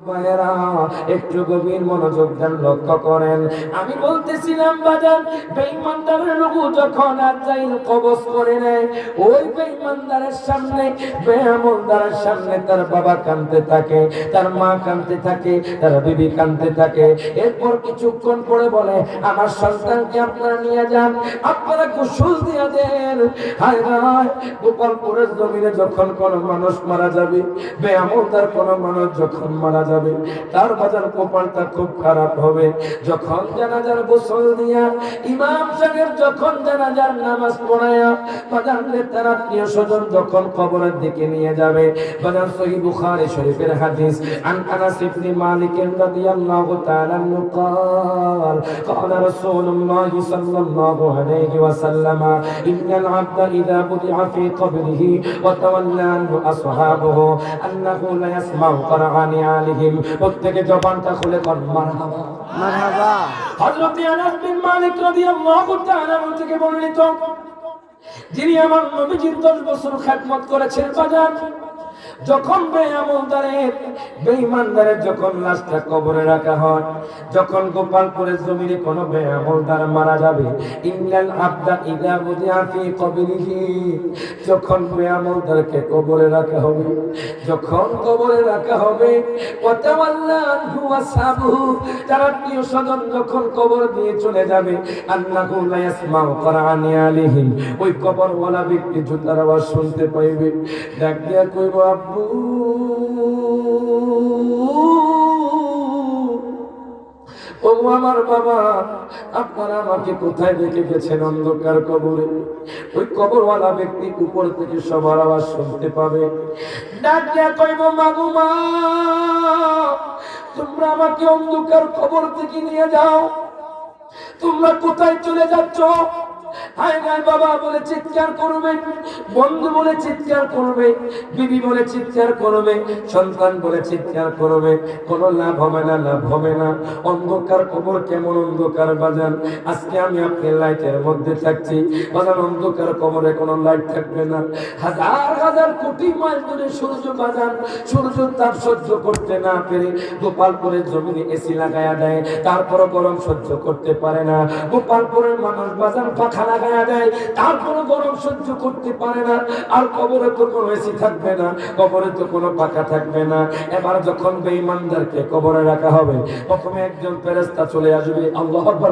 ভাইয়েরা, একটু গভীর মনোযোগ দেন, লক্ষ্য করেন। আমি বলতেছিলাম বাজার, বেঈমানদারের রূহ যখন আজরাইল কবজ করে নেয়, ওই বেঈমানদারের সামনে, বেঈমানদারের সামনে তার বাবা কাঁদতে থাকে, তার মা কাঁদতে থাকে, তার বিবি কাঁদতে থাকে। এরপর কিছুক্ষণ পরে বলে, আমার সন্তানকে আপনারা নিয়ে যান, আপনারা গোসল দিয়ে দেন। হায় হায়, গোপালপুরের জমিনে যখন কোনো মানুষ মারা যাবে, বেঈমানদার কোনো মানুষ যখন মারা যাবে, তার বাজার কপালটা খুব খারাপ হবে। যখন জানাজার গোসল দিয়া, ইমাম সাহেব যখন জানাজার নামাজ পড়ায়া, বাজারদের তার আত্মীয় স্বজন যখন কবরের দিকে নিয়ে যাবে, বাজার সহিহ বুখারী শরীফের হাদিস, আন আনাস ইবনে মালিক রাদিয়াল্লাহু তাআলা قال قال رسول الله صلى الله عليه وسلم إن العبد إذا وضع في قبره وتولى عنه أصحابه أنه لا يسمع قرعان عليهم। প্রত্যেকে জবানটা খুলে কোন মারহাবা মারহাবা। হযরত আনাস বিন মালিক রাদিয়াল্লাহু তাআলা থেকে বর্ণিত, যিনি আমার নবীজির 10 বছর খেদমত করেছেন বাজার, যখন বেঈমানদারের যখন লাশটা কবরে রাখা হয়, যখন গোপালপুরের জমিনে কোনো বেঈমানদার মারা যাবে, ইন্নাল আবদা ইযা বুদিআ ফি কবরিহি, যখন বেঈমানদারকে কবরে রাখা হবে, যখন কবরে রাখা হবে, ওয়াতাওয়াল্লা আনহু ওয়াসাবহু, তার আত্মীয় স্বজন যখন কবর দিয়ে চলে যাবে, আন্নাহু লা ইয়াসমাউ করানি আলাইহিম, ওই কবরওয়ালা ব্যক্তি জুতার আওয়াজ শুনতে পাইবে, ডাক দিয়া কইব, আব্বু ও আমার বাবা, আপনারা আমাকে কোথায় রেখে গেছেন? অন্ধকার কবরে। ওই কবরওয়ালা ব্যক্তি উপর থেকে সবার আওয়াজ শুনতে পাবে, ডাক দিয়া কইব, মাগো মা, তোমরা আমাকে অন্ধকার কবর থেকে নিয়ে যাও, তোমরা কোথায় চলে যাচ্ছ? হায় হায়, বাবা বলে চিৎকার করবে, বন্ধু বলে চিৎকার করবে, বিবি বলে চিৎকার করবে, সন্তান বলে চিৎকার করবে, কোনো লাভ হবে না, লাভ হবে না। অন্ধকার কবর কেমন অন্ধকার বাজান। আজকে আমি আপনি লাইটের মধ্যে থাকছি বাজান, অন্ধকার কবরে কোনো লাইট থাকবে না। হাজার হাজার কোটি মাইল দূরে সূর্য বাজান, সূর্য তাপ সহ্য করতে না পেরে গোপালপুরের জমিনে এসি লাগায়া দেয়, তারপরও গরম সহ্য করতে পারে না। গোপালপুরের মানুষ বাজান পাখা লাগায়া দেয়, তারপরও গরম সহ্য করতে পারে না। আর কবরে তো কোনো এসি থাকবে না, কবরে তো কোনো পাখা থাকবে না। এবার যখন বেঈমানদারকে কবরে রাখা হবে, প্রথমে একজন ফেরেশতা চলে আসবে, আল্লাহু আকবার।